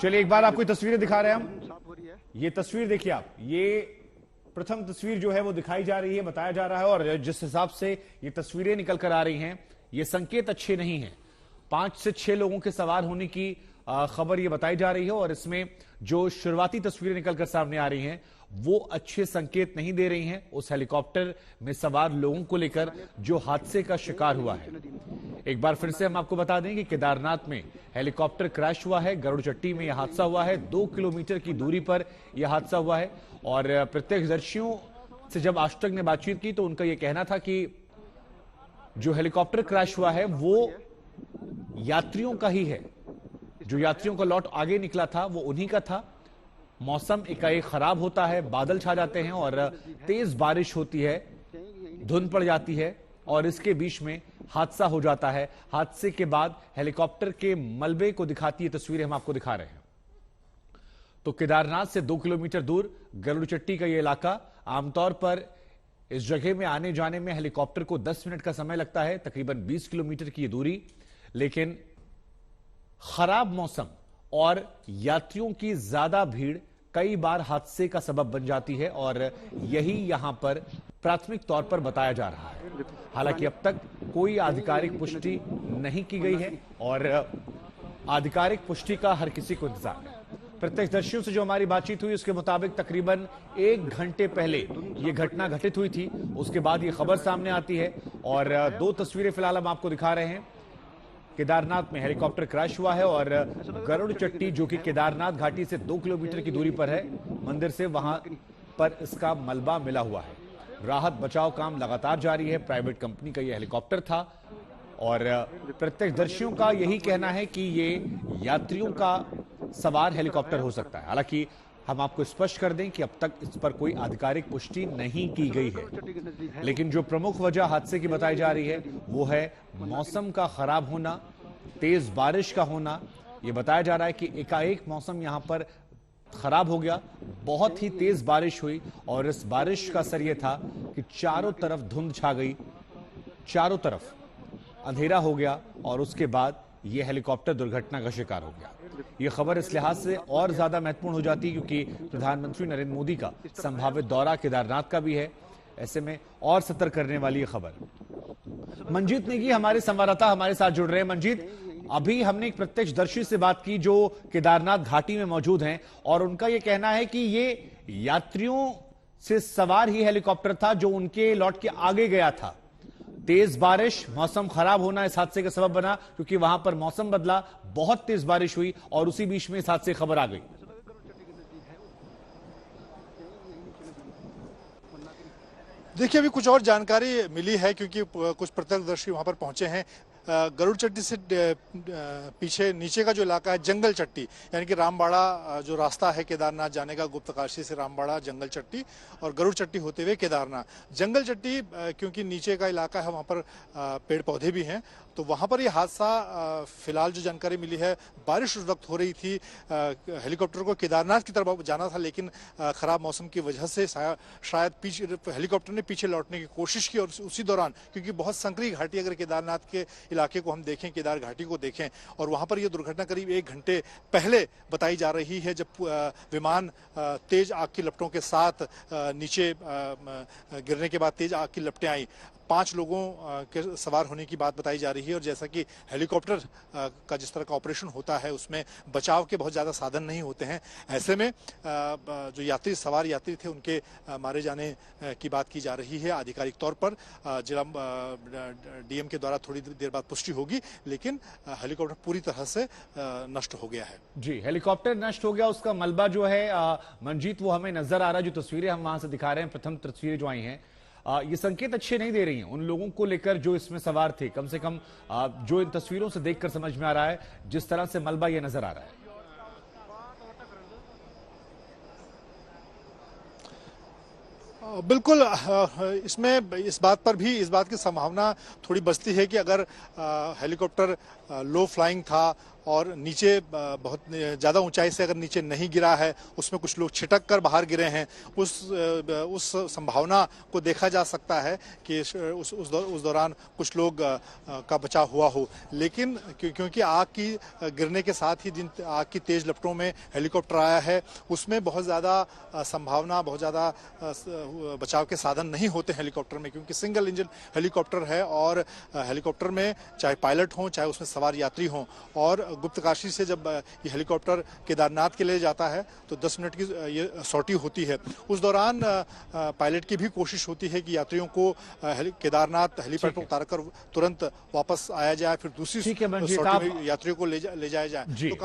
चलिए एक बार आपको तस्वीरें दिखा रहे हैं हम। ये तस्वीर देखिए आप, ये प्रथम तस्वीर जो है वो दिखाई जा रही है, बताया जा रहा है, और जिस हिसाब से ये तस्वीरें निकल कर आ रही हैं, ये संकेत अच्छे नहीं हैं। 5 से 6 लोगों के सवार होने की खबर ये बताई जा रही है, और इसमें जो शुरुआती तस्वीरें निकलकर सामने आ रही हैं वो अच्छे संकेत नहीं दे रही हैं उस हेलीकॉप्टर में सवार लोगों को लेकर जो हादसे का शिकार हुआ है। एक बार फिर से हम आपको बता दें कि केदारनाथ में हेलीकॉप्टर क्रैश हुआ है, गरुड़चट्टी में यह हादसा हुआ है। 2 किलोमीटर की दूरी पर यह हादसा हुआ है, और प्रत्यक्षदर्शियों से जब आज तक ने बातचीत की तो उनका यह कहना था कि जो हेलीकॉप्टर क्रैश हुआ है वो यात्रियों का ही है। जो यात्रियों का लॉट आगे निकला था वो उन्हीं का था। मौसम एकाएक खराब होता है, बादल छा जाते हैं और तेज बारिश होती है, धुंध पड़ जाती है, और इसके बीच में हादसा हो जाता है। हादसे के बाद हेलीकॉप्टर के मलबे को दिखाती है तस्वीरें हम आपको दिखा रहे हैं। तो केदारनाथ से 2 किलोमीटर दूर गरुड़चट्टी का यह इलाका, आमतौर पर इस जगह में आने जाने में हेलीकॉप्टर को 10 मिनट का समय लगता है, तकरीबन 20 किलोमीटर की यह दूरी। लेकिन खराब मौसम और यात्रियों की ज्यादा भीड़ कई बार हादसे का सबब बन जाती है, और यही यहां पर प्राथमिक तौर पर बताया जा रहा है। हालांकि अब तक कोई आधिकारिक पुष्टि नहीं की गई है, और आधिकारिक पुष्टि का हर किसी को इंतजार है। प्रत्यक्षदर्शियों से जो हमारी बातचीत हुई उसके मुताबिक तकरीबन 1 घंटे पहले यह घटना घटित हुई थी। उसके बाद यह खबर सामने आती है, और 2 तस्वीरें फिलहाल हम आपको दिखा रहे हैं। केदारनाथ में हेलीकॉप्टर क्रैश हुआ है, और गरुड़चट्टी जो कि केदारनाथ घाटी से 2 किलोमीटर की दूरी पर है मंदिर से, वहां पर इसका मलबा मिला हुआ है। राहत बचाव काम लगातार जारी है। प्राइवेट कंपनी का यह हेलीकॉप्टर था, और प्रत्यक्षदर्शियों का यही कहना है कि ये यात्रियों का सवार हेलीकॉप्टर हो सकता है। हालांकि हम आपको स्पष्ट कर दें कि अब तक इस पर कोई आधिकारिक पुष्टि नहीं की गई है, लेकिन जो प्रमुख वजह हादसे की बताई जा रही है वो है मौसम का खराब होना, तेज बारिश का होना। यह बताया जा रहा है कि एकाएक मौसम यहां पर खराब हो गया, बहुत ही तेज बारिश हुई, और इस बारिश का असर यह था कि चारों तरफ धुंध छा गई, चारों तरफ अंधेरा हो गया, और उसके बाद यह हेलीकॉप्टर दुर्घटना का शिकार हो गया। यह खबर इस लिहाज से और ज्यादा महत्वपूर्ण हो जाती है क्योंकि प्रधानमंत्री नरेंद्र मोदी का संभावित दौरा केदारनाथ का भी है। ऐसे में और सतर्क करने वाली यह खबर। मंजीत नेगी हमारे संवाददाता हमारे साथ जुड़ रहे हैं। मंजीत, अभी हमने एक प्रत्यक्षदर्शी से बात की जो केदारनाथ घाटी में मौजूद हैं, और उनका यह कहना है कि ये यात्रियों से सवार ही हेलीकॉप्टर था जो उनके लॉट के आगे गया था। तेज बारिश, मौसम खराब होना इस हादसे का सबब बना, क्योंकि वहां पर मौसम बदला, बहुत तेज बारिश हुई, और उसी बीच में इस हादसे की खबर आ गई। देखिए, अभी कुछ और जानकारी मिली है क्योंकि कुछ प्रत्यक्षदर्शी वहां पर पहुंचे हैं। गरुड़चट्टी से पीछे नीचे का जो इलाका है जंगल चट्टी, यानी कि रामबाड़ा जो रास्ता है केदारनाथ जाने का, गुप्तकाशी से रामबाड़ा, जंगल चट्टी और गरुड़चट्टी होते हुए केदारनाथ। जंगल चट्टी क्योंकि नीचे का इलाका है, वहाँ पर पेड़ पौधे भी हैं, तो वहाँ पर ये हादसा फिलहाल जो जानकारी मिली है, बारिश उस वक्त हो रही थी, हेलीकॉप्टर को केदारनाथ की तरफ जाना था, लेकिन खराब मौसम की वजह से शायद हेलीकॉप्टर ने पीछे लौटने की कोशिश की, और उसी दौरान क्योंकि बहुत संकरी घाटी, अगर केदारनाथ के इलाके को हम देखें, केदार घाटी को देखें, और वहां पर यह दुर्घटना करीब 1 घंटे पहले बताई जा रही है, जब विमान तेज आग की लपटों के साथ नीचे गिरने के बाद तेज आग की लपटें आई। 5 लोगों के सवार होने की बात बताई जा रही है, और जैसा कि हेलीकॉप्टर का जिस तरह का ऑपरेशन होता है उसमें बचाव के बहुत ज़्यादा साधन नहीं होते हैं। ऐसे में जो सवार यात्री थे उनके मारे जाने की बात की जा रही है। आधिकारिक तौर पर जिला डीएम के द्वारा थोड़ी देर बाद पुष्टि होगी, लेकिन हेलीकॉप्टर पूरी तरह से नष्ट हो गया है। जी, हेलीकॉप्टर नष्ट हो गया, उसका मलबा जो है मंजीत वो हमें नजर आ रहा है। जो तस्वीरें हम वहां से दिखा रहे हैं, प्रथम तस्वीरें जो आई हैं, ये संकेत अच्छे नहीं दे रही हैं उन लोगों को लेकर जो इसमें सवार थे। कम से कम जो इन तस्वीरों से देखकर समझ में आ रहा है, जिस तरह से मलबा ये नजर आ रहा है। बिल्कुल, इसमें इस बात की संभावना थोड़ी बचती है कि अगर हेलीकॉप्टर लो फ्लाइंग था और नीचे बहुत ज़्यादा ऊंचाई से अगर नीचे नहीं गिरा है, उसमें कुछ लोग छिटक कर बाहर गिरे हैं, उस संभावना को देखा जा सकता है कि उस दौरान कुछ लोग का बचाव हुआ हो। लेकिन क्योंकि आग की गिरने के साथ ही जिन आग की तेज लपटों में हेलीकॉप्टर आया है, उसमें बहुत ज़्यादा संभावना, बहुत ज़्यादा बचाव के साधन नहीं होते हेलीकॉप्टर में, क्योंकि सिंगल इंजन हेलीकॉप्टर है और हेलीकॉप्टर में चाहे पायलट हों चाहे उसमें सवार यात्री हों, और गुप्तकाशी से जब ये हेलीकॉप्टर केदारनाथ के लिए जाता है तो 10 मिनट की ये सॉर्टी होती है। उस दौरान पायलट की भी कोशिश होती है कि यात्रियों को केदारनाथ हेलीपैड पर उतारकर तुरंत वापस आया जाए, फिर दूसरी सॉर्टी में यात्रियों को ले जाया जाए। तो